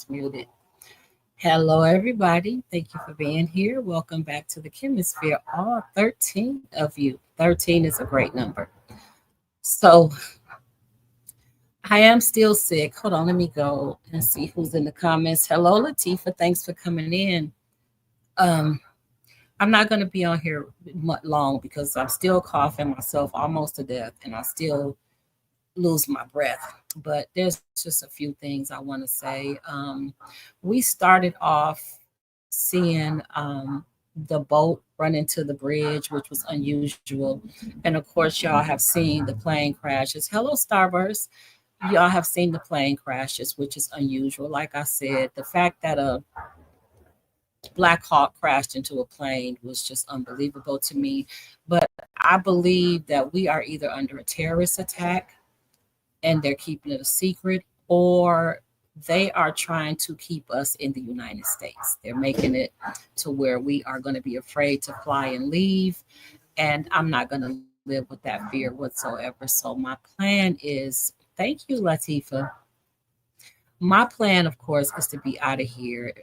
is muted. Hello, everybody. Thank you for being here. Welcome back to the Chemisphere, all 13 of you. 13 is a great number. So, I am still sick. Hold on, let me go and see who's in the comments. Hello, Latifa. Thanks for coming in. Um, I'm not going to be on here much long because I'm still coughing myself almost to death and I still lose my breath. But there's just a few things I want to say. We started off seeing the boat run into the bridge, which was unusual. And of course, y'all have seen the plane crashes. Hello, Starburst. Y'all have seen the plane crashes, which is unusual. Like I said, the fact that a Black Hawk crashed into a plane was just unbelievable to me. But I believe that we are either under a terrorist attack and they're keeping it a secret, or they are trying to keep us in the United States. They're making it to where we are going to be afraid to fly and leave. And I'm not going to live with that fear whatsoever. So, my plan is thank you, Latifa. My plan, of course, is to be out of here.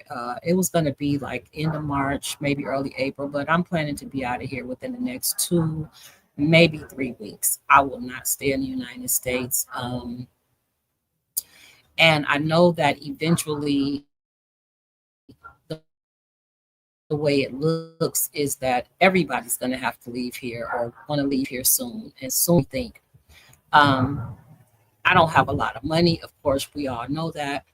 It was going to be like end of March, maybe early April, but I'm planning to be out of here within the next 2, maybe 3 weeks. I will not stay in the United States. And I know that eventually the way it looks is that everybody's going to have to leave here or want to leave here soon. And soon we think. Um, I don't have a lot of money. Of course, we all know that.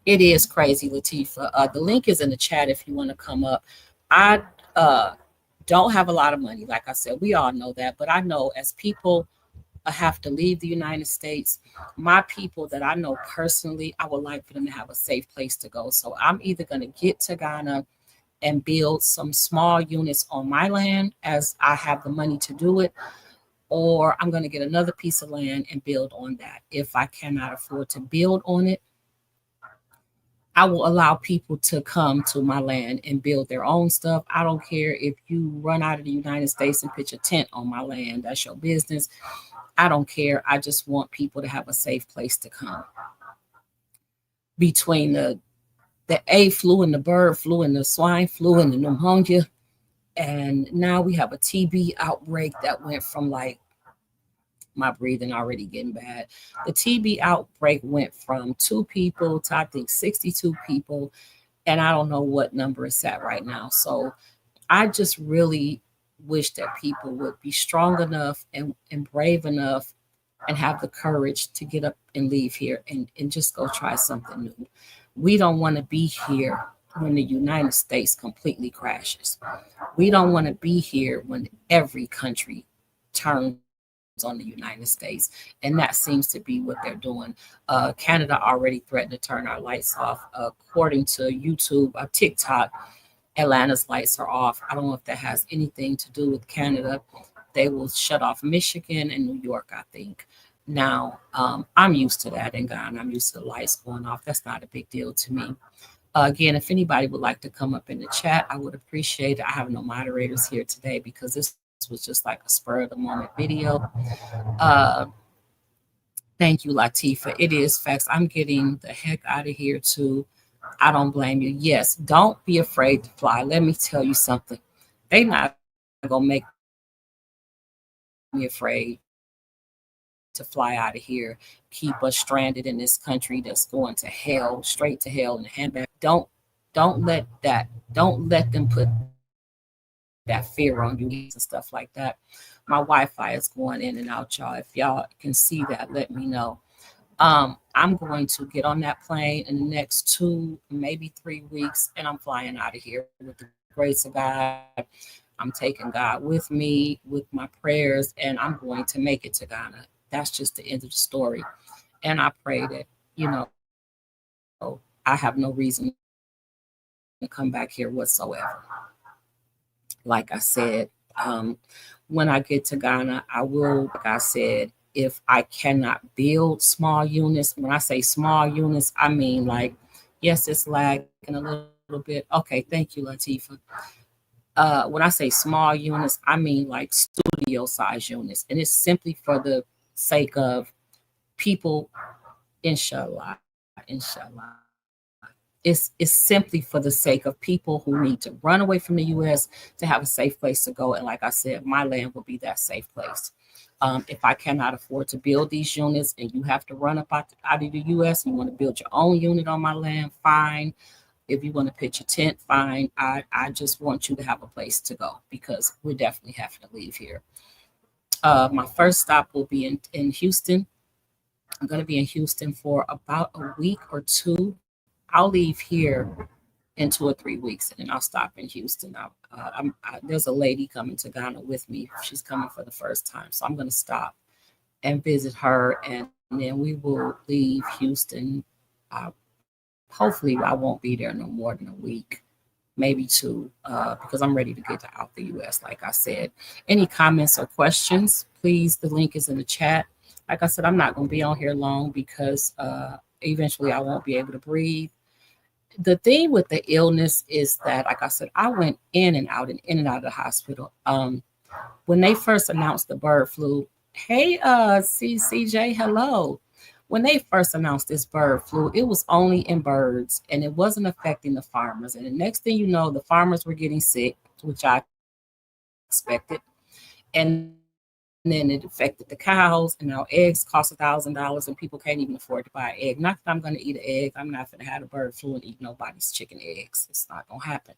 It is crazy, Latifa. The link is in the chat if you want to come up. I uh, don't have a lot of money. Like I said, we all know that. But I know as people have to leave the United States, my people that I know personally, I would like for them to have a safe place to go. So I'm either going to get to Ghana and build some small units on my land as I have the money to do it, or I'm going to get another piece of land and build on that. If I cannot afford to build on it, I will allow people to come to my land and build their own stuff. I don't care if you run out of the United States and pitch a tent on my land. That's your business. I don't care. I just want people to have a safe place to come. Between the A flu and the bird flu and the swine flu and the pneumonia, and now we have a TB outbreak that went from like my breathing already getting bad. The TB outbreak went from 2 people to I think 62 people, and I don't know what number it's at right now. So I just really wish that people would be strong enough and brave enough and have the courage to get up and leave here and just go try something new. We don't want to be here when the United States completely crashes. We don't want to be here when every country turns on the United States. And that seems to be what they're doing. Canada already threatened to turn our lights off. According to YouTube, TikTok, Atlanta's lights are off. I don't know if that has anything to do with Canada. They will shut off Michigan and New York, I think. Now, I'm used to that in Ghana. I'm used to the lights going off. That's not a big deal to me. Again, if anybody would like to come up in the chat, I would appreciate it. I have no moderators here today because this was just like a spur of the moment video. Uh, Thank you, Latifa. It is facts. I'm getting the heck out of here too. I don't blame you. Yes, don't be afraid to fly. Let me tell you something. They not gonna make me afraid to fly out of here, keep us stranded in this country that's going to hell, straight to hell and hand back. Don't let don't let them put that fear on you and stuff like that. My Wi-Fi is going in and out, y'all. If y'all can see that, let me know. I'm going to get on that plane in the next 2, maybe 3 weeks, and I'm flying out of here with the grace of God. I'm taking God with me with my prayers, and I'm going to make it to Ghana. That's just the end of the story. And I pray that, I have no reason to come back here whatsoever. Like I said, when I get to Ghana, I will, like I said, if I cannot build small units, when I say small units, I mean like, yes, it's lagging a little bit. Okay, thank you, Latifa. When I say small units, I mean like studio size units. And it's simply for the sake of people, inshallah, inshallah. It's simply for the sake of people who need to run away from the U.S. to have a safe place to go. And like I said, my land will be that safe place. If I cannot afford to build these units and you have to run up out of the U.S. and you want to build your own unit on my land, fine. If you want to pitch a tent, fine. I just want you to have a place to go because we're definitely having to leave here. My first stop will be in Houston. I'm going to be in Houston for about a week or two. I'll leave here in 2 or 3 weeks, and then I'll stop in Houston. There's a lady coming to Ghana with me. She's coming for the first time, so I'm going to stop and visit her, and then we will leave Houston. Uh, Hopefully, I won't be there no more than a week, maybe two, because I'm ready to get out the U.S. Like I said, any comments or questions, please. The link is in the chat. Like I said, I'm not going to be on here long because eventually I won't be able to breathe. The thing with the illness is that, like I said, I went in and out of the hospital. When they first announced the bird flu, hey, CJ, hello. When they first announced this bird flu, it was only in birds and it wasn't affecting the farmers. And the next thing you know, the farmers were getting sick, which I expected. And then it affected the cows, and now eggs cost $1,000 and people can't even afford to buy an egg. Not that I'm going to eat an egg. I'm not going to have a bird flu and eat nobody's chicken eggs. It's not going to happen.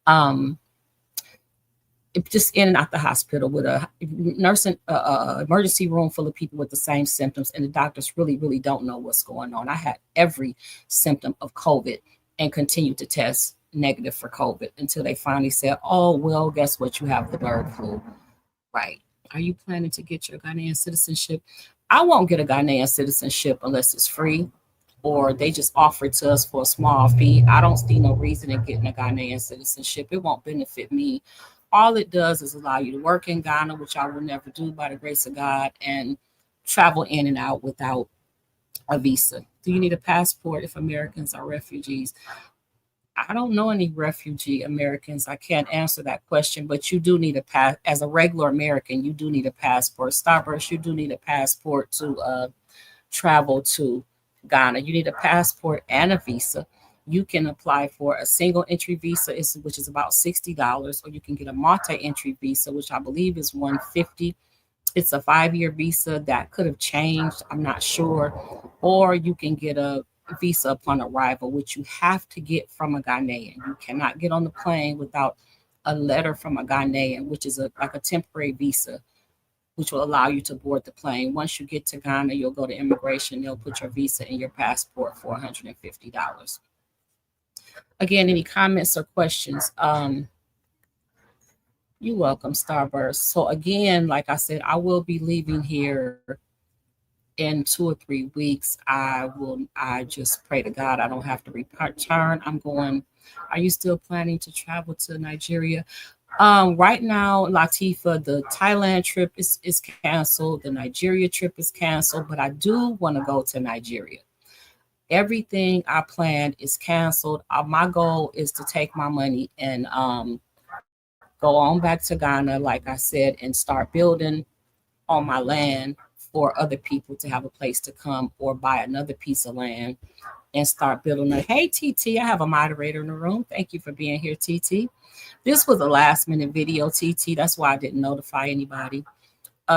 Um, just in and out the hospital with a nursing emergency room full of people with the same symptoms, and the doctors really don't know what's going on. I had every symptom of COVID and continued to test negative for COVID until they finally said, oh, well, guess what? You have the bird flu. Right. Are you planning to get your Ghanaian citizenship? I won't get a Ghanaian citizenship unless it's free or they just offer it to us for a small fee. I don't see no reason in getting a Ghanaian citizenship. It won't benefit me. All it does is allow you to work in Ghana, which I will never do by the grace of God, and travel in and out without a visa. Do you need a passport if Americans are refugees? I don't know any refugee Americans. I can't answer that question, but you do need a pass. As a regular American, you do need a passport. Starburst, you do need a passport to travel to Ghana. You need a passport and a visa. You can apply for a single entry visa, which is about $60, or you can get a multi-entry visa, which I believe is $150. It's a 5-year visa that could have changed. I'm not sure. Or you can get a visa upon arrival, which you have to get from a Ghanaian. You cannot get on the plane without a letter from a Ghanaian, which is like a temporary visa, which will allow you to board the plane. Once you get to Ghana, you'll go to immigration. They'll put your visa in your passport for $150. Again, any comments or questions? You're welcome, Starburst. So again, like I said, I will be leaving here in 2 or 3 weeks. I just pray to God I don't have to return. I'm going. Are you still planning to travel to Nigeria? Right now, Latifa, the Thailand trip is canceled. The Nigeria trip is canceled, but I do want to go to Nigeria. Everything I planned is canceled. My goal is to take my money and go on back to Ghana, like I said, and start building on my land for other people to have a place to come or buy another piece of land and start building it. Hey, TT, I have a moderator in the room. Thank you for being here, TT. This was a last minute video, TT. That's why I didn't notify anybody.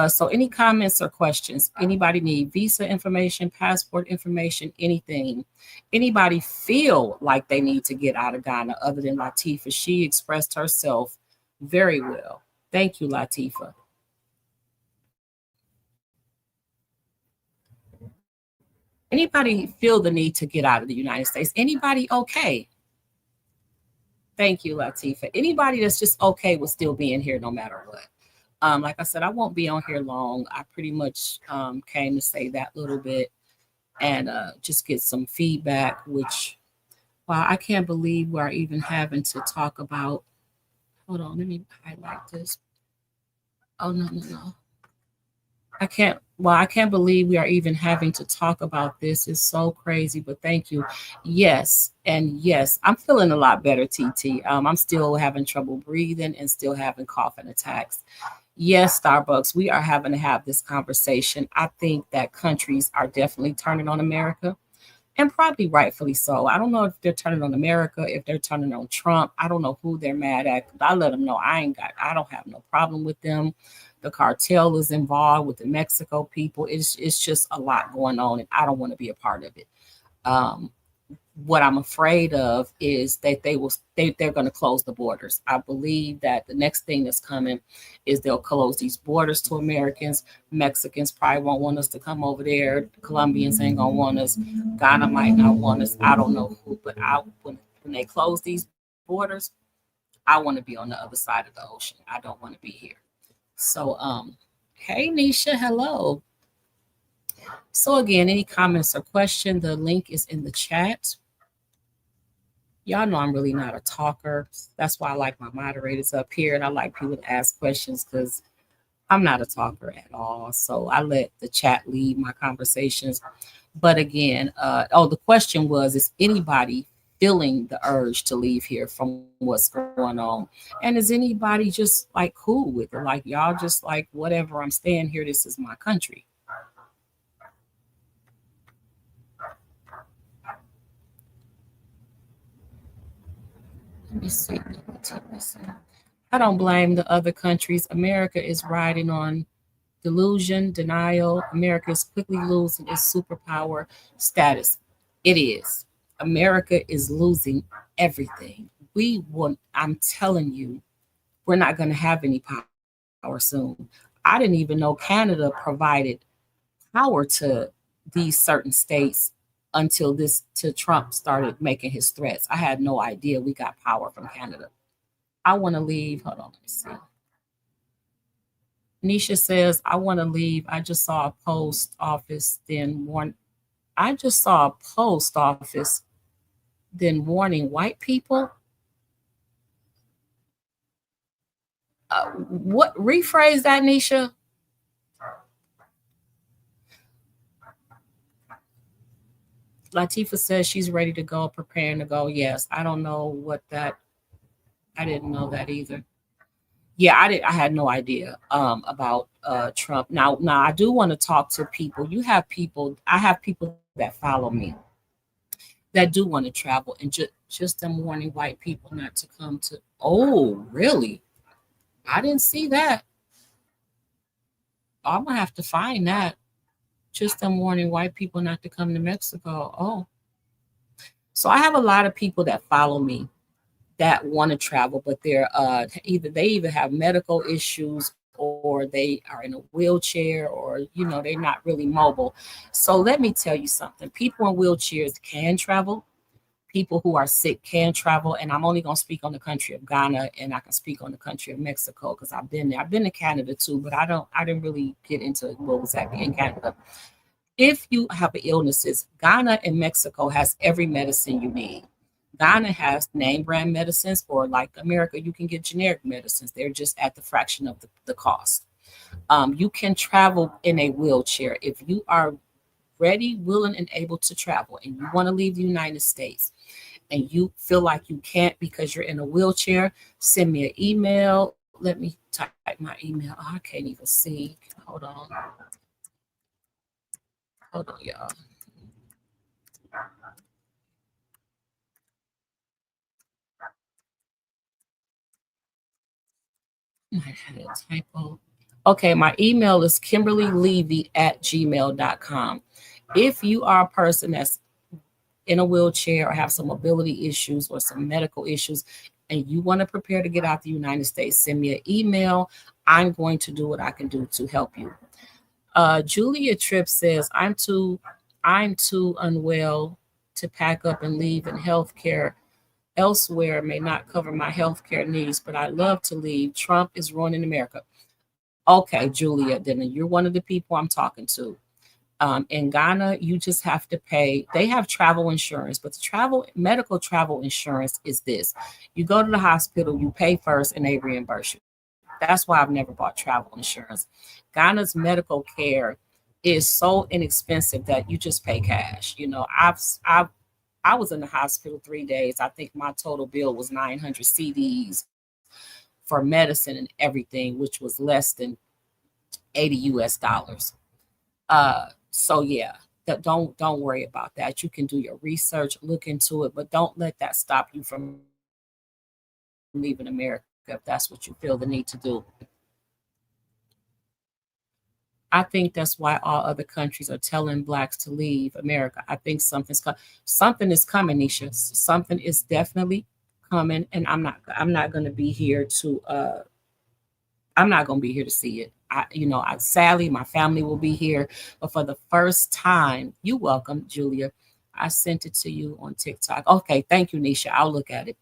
So any comments or questions? Anybody need visa information, passport information, anything? Anybody feel like they need to get out of Ghana other than Latifa? She expressed herself very well. Thank you, Latifa. Anybody feel the need to get out of the United States? Anybody okay? Thank you, Latifa. Anybody that's just okay with still being here no matter what? Like I said, I won't be on here long. I pretty much came to say that little bit and just get some feedback, which, wow, I can't believe we're even having to talk about. Hold on, let me highlight this. Oh, no. I can't believe we are even having to talk about this. It's so crazy, but thank you. Yes, and yes, I'm feeling a lot better, TT. I'm still having trouble breathing and still having coughing attacks. Yes, Starbucks, we are having to have this conversation. I think that countries are definitely turning on America. and probably rightfully so. I don't know if they're turning on America, if they're turning on Trump. I don't know who they're mad at. I let them know I don't have no problem with them. The cartel is involved with the Mexico people. It's just a lot going on, and I don't want to be a part of it. Um, what I'm afraid of is that they're going to close the borders. I believe that the next thing that's coming is they'll close these borders to Americans. Mexicans probably won't want us to come over there. Colombians ain't gonna want us. Ghana might not want us. I don't know who, but when they close these borders, I want to be on the other side of the ocean. I don't want to be here. So hey Nisha, hello. So again, any comments or question, the link is in the chat. Y'all know I'm really not a talker. That's why I like my moderators up here, and I like people to ask questions because I'm not a talker at all. So I let the chat lead my conversations. But again, the question was, is anybody feeling the urge to leave here from what's going on? And is anybody just like cool with it? Like y'all just like, whatever, I'm staying here. This is my country. Let me see. I don't blame the other countries. America is riding on delusion, denial. America is quickly losing its superpower status. It is. America is losing everything. I'm telling you, we're not going to have any power soon. I didn't even know Canada provided power to these certain states until Trump started making his threats. I had no idea we got power from Canada. I want to leave. Hold on, let me see. Nisha says, I want to leave. I just saw a post office, I just saw a post office, then warning white people. What rephrase that, Nisha? Latifa says she's ready to go, preparing to go. Yes, I don't know what that. I didn't know that either. Yeah, I had no idea about Trump. Now I do want to talk to people. You have people. I have people that follow me that do want to travel, and just them warning white people not to come to. Oh, really? I didn't see that. I'm gonna have to find that. Just them warning white people not to come to Mexico. Oh, so I have a lot of people that follow me that want to travel, but they either have medical issues or they are in a wheelchair, or they're not really mobile. So let me tell you something: people in wheelchairs can travel. People who are sick can travel, and I'm only going to speak on the country of Ghana, and I can speak on the country of Mexico because I've been there. I've been to Canada too, but I didn't really get into what was happening in Canada. If you have illnesses, Ghana and Mexico has every medicine you need. Ghana has name brand medicines, or like America, you can get generic medicines. They're just at the fraction of the cost. You can travel in a wheelchair if you are ready, willing, and able to travel, and you want to leave the United States, and you feel like you can't because you're in a wheelchair. Send me an email. Let me type my email. Oh, I can't even see. Hold on, y'all. I had a typo. Okay, my email is kimberlylevy@gmail.com. If you are a person that's in a wheelchair or have some mobility issues or some medical issues, and you want to prepare to get out the United States, send me an email. I'm going to do what I can do to help you. Julia Tripp says, I'm too unwell to pack up and leave, and healthcare elsewhere may not cover my healthcare needs, but I love to leave. Trump is ruining America. Okay, Julia, then you're one of the people I'm talking to. In Ghana, you just have to pay. They have travel insurance, but the medical travel insurance is this: you go to the hospital, you pay first, and they reimburse you. That's why I've never bought travel insurance. Ghana's medical care is so inexpensive that you just pay cash. I was in the hospital 3 days. I think my total bill was 900 CDs for medicine and everything, which was less than 80 US dollars. So yeah, Don't worry about that. You can do your research, look into it, but don't let that stop you from leaving America if that's what you feel the need to do. I think that's why all other countries are telling blacks to leave America. I think something is coming, Nisha. Something is definitely coming, and I'm not going to be here to I'm not going to be here to see it. Sadly, my family will be here, but for the first time, you welcome, Julia. I sent it to you on TikTok. Okay, thank you, Nisha. I'll look at it.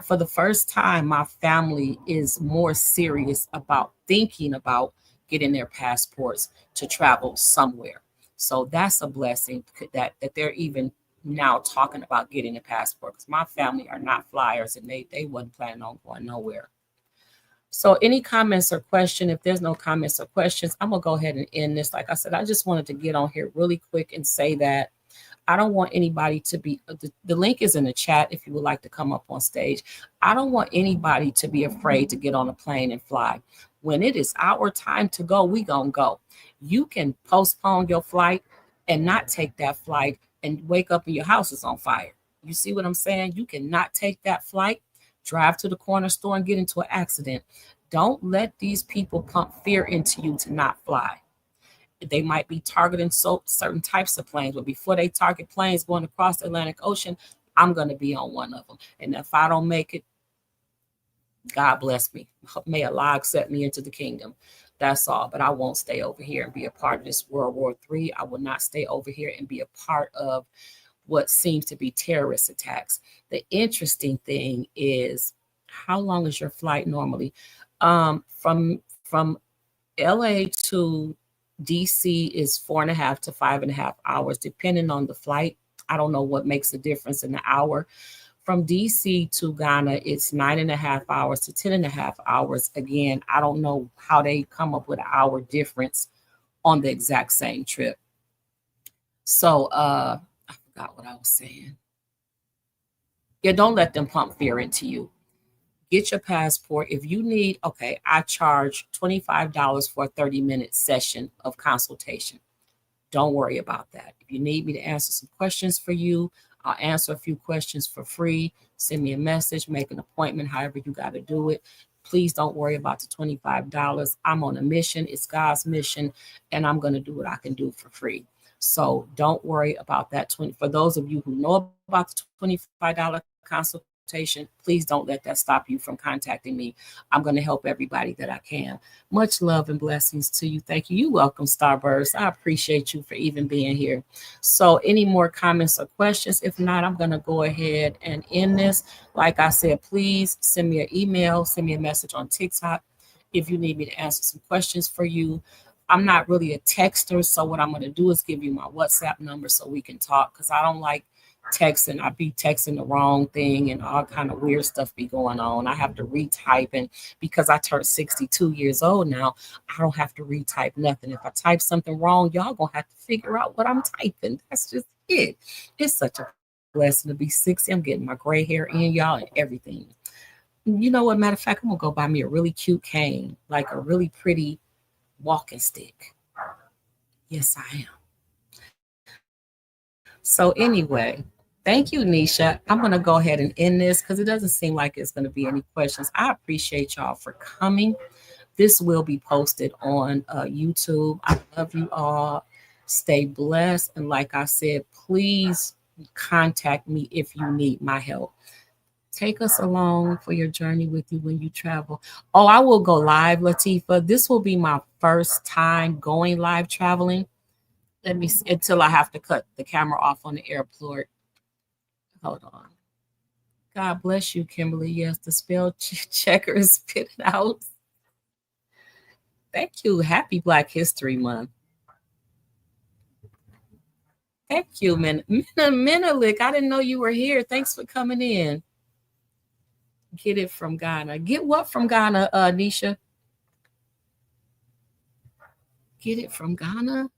For the first time, my family is more serious about thinking about getting their passports to travel somewhere. So that's a blessing that they're even now talking about getting a passport, because my family are not flyers and they wasn't planning on going nowhere. So any comments or question? If there's no comments or questions, I'm gonna go ahead and end this. Like I said, I just wanted to get on here really quick and say that I don't want anybody to be, the link is in the chat if you would like to come up on stage. I don't want anybody to be afraid to get on a plane and fly. When it is our time to go, we gonna go. You can postpone your flight and not take that flight and wake up and your house is on fire. You see what I'm saying? You cannot take that flight, drive to the corner store and get into an accident. Don't let these people pump fear into you to not fly. They might be targeting certain types of planes, but before they target planes going across the Atlantic Ocean, I'm going to be on one of them. And if I don't make it, God bless me. May Allah accept me into the kingdom. That's all. But I won't stay over here and be a part of this World War III. I will not stay over here and be a part of what seems to be terrorist attacks. The interesting thing is, how long is your flight normally? From LA to DC is 4.5 to 5.5 hours, depending on the flight. I don't know what makes a difference in the hour. From DC to Ghana, it's 9.5 hours to 10.5 hours. Again, I don't know how they come up with an hour difference on the exact same trip. So I forgot what I was saying. Yeah, don't let them pump fear into you. Get your passport. If you need, okay, I charge $25 for a 30-minute session of consultation. Don't worry about that. If you need me to answer some questions for you, I'll answer a few questions for free. Send me a message, make an appointment, however you got to do it. Please don't worry about the $25. I'm on a mission. It's God's mission, and I'm going to do what I can do for free. So don't worry about that. For those of you who know about the $25 consultation, please don't let that stop you from contacting me. I'm going to help everybody that I can. Much love and blessings to you. Thank you. You're welcome, Starburst. I appreciate you for even being here. So any more comments or questions? If not, I'm going to go ahead and end this. Like I said, please send me an email, send me a message on TikTok if you need me to answer some questions for you. I'm not really a texter, so what I'm going to do is give you my WhatsApp number so we can talk, because I don't like texting. I be texting the wrong thing and all kind of weird stuff be going on. I have to retype, and because I turned 62 years old now, I don't have to retype nothing. If I type something wrong, y'all gonna have to figure out what I'm typing. That's just it. It's such a blessing to be 60. I'm getting my gray hair in, y'all, and everything. You know what? Matter of fact, I'm gonna go buy me a really cute cane, like a really pretty walking stick. Yes, I am. So anyway, thank you, Nisha. I'm going to go ahead and end this because it doesn't seem like it's going to be any questions. I appreciate y'all for coming. This will be posted on YouTube. I love you all. Stay blessed. And like I said, please contact me if you need my help. Take us along for your journey with you when you travel. Oh, I will go live, Latifa. This will be my first time going live traveling. Let me see, until I have to cut the camera off on the airport. Hold on. God bless you, Kimberly. Yes, the spell checker is spit out. Thank you. Happy Black History Month. Thank you, Menelik. I didn't know you were here. Thanks for coming in. Get it from Ghana. Get what from Ghana, Nisha? Get it from Ghana?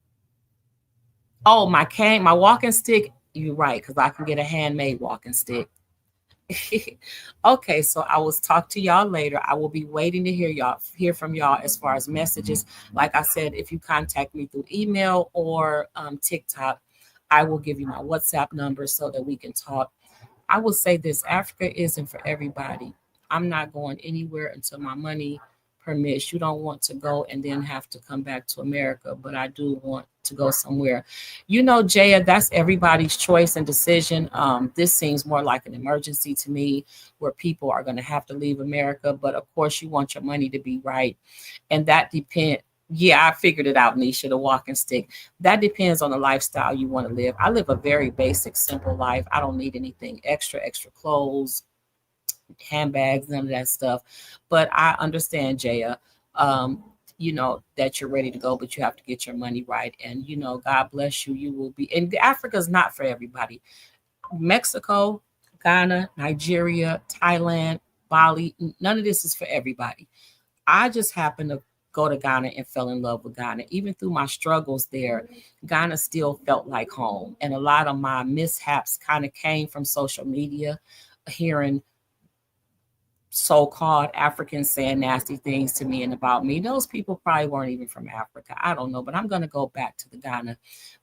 Oh, my cane, my walking stick. You're right, because I can get a handmade walking stick. Okay, so I will talk to y'all later. I will be waiting to hear from y'all as far as messages. Like I said, if you contact me through email or TikTok, I will give you my WhatsApp number so that we can talk. I will say this: Africa isn't for everybody. I'm not going anywhere until my money permits. You don't want to go and then have to come back to America, but I do want to go somewhere. Jaya, that's everybody's choice and decision. This seems more like an emergency to me, where people are going to have to leave America. But of course, you want your money to be right, and that depends. Yeah, I figured it out, Nisha, the walking stick. That depends on the lifestyle you want to live. I live a very basic, simple life. I don't need anything extra clothes, handbags, none of that stuff. But I understand, Jaya, that you're ready to go, but you have to get your money right. And, God bless you. You will be. And Africa is not for everybody. Mexico, Ghana, Nigeria, Thailand, Bali, none of this is for everybody. I just happened to go to Ghana and fell in love with Ghana. Even through my struggles there, Ghana still felt like home. And a lot of my mishaps kind of came from social media, hearing so-called Africans saying nasty things to me and about me. Those people probably weren't even from Africa. I don't know, but I'm going to go back to the Ghana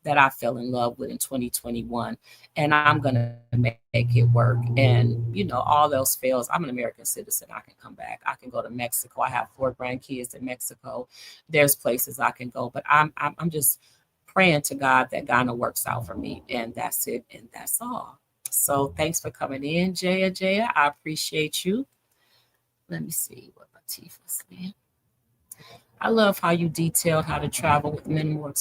that I fell in love with in 2021, and I'm going to make it work. And, all else fails, I'm an American citizen. I can come back. I can go to Mexico. I have 4 grandkids in Mexico. There's places I can go, but I'm just praying to God that Ghana works out for me, and that's it, and that's all. So thanks for coming in, Jaya. I appreciate you. Let me see what Latifah's saying. I love how you detailed how to travel with minimal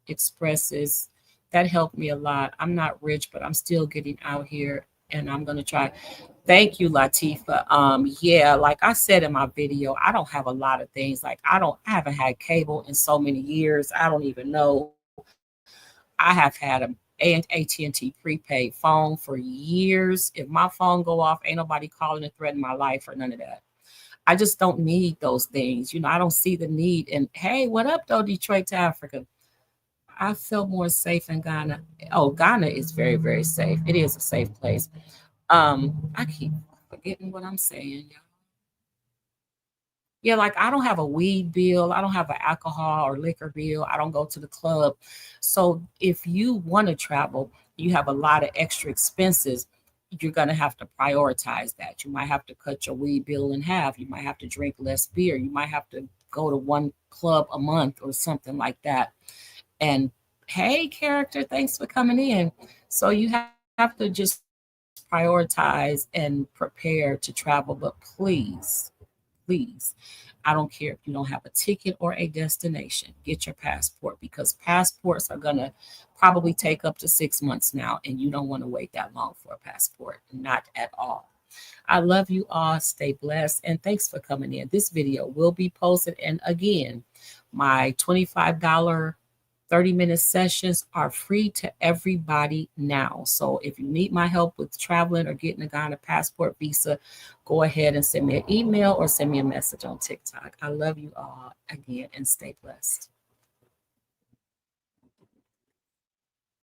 expresses. That helped me a lot. I'm not rich, but I'm still getting out here, and I'm gonna try. Thank you, Latifa. Yeah, like I said in my video, I don't have a lot of things. Like I haven't had cable in so many years. I don't even know. I have had AT&T prepaid phone for years. If my phone go off, ain't nobody calling to threaten my life or none of that. I just don't need those things. I don't see the need. And hey, what up though, Detroit to Africa? I felt more safe in Ghana. Oh, Ghana is very, very safe. It is a safe place. I keep forgetting what I'm saying, y'all. Yeah, like I don't have a weed bill. I don't have an alcohol or liquor bill. I don't go to the club. So if you want to travel, you have a lot of extra expenses. You're going to have to prioritize that. You might have to cut your weed bill in half. You might have to drink less beer. You might have to go to one club a month or something like that. And hey, character, thanks for coming in. So you have to just prioritize and prepare to travel. But please, I don't care if you don't have a ticket or a destination, get your passport, because passports are going to probably take up to 6 months now, and you don't want to wait that long for a passport. Not at all. I love you all. Stay blessed. And thanks for coming in. This video will be posted. And again, my $25 30-minute sessions are free to everybody now. So if you need my help with traveling or getting a Ghana passport visa, go ahead and send me an email or send me a message on TikTok. I love you all again, and stay blessed.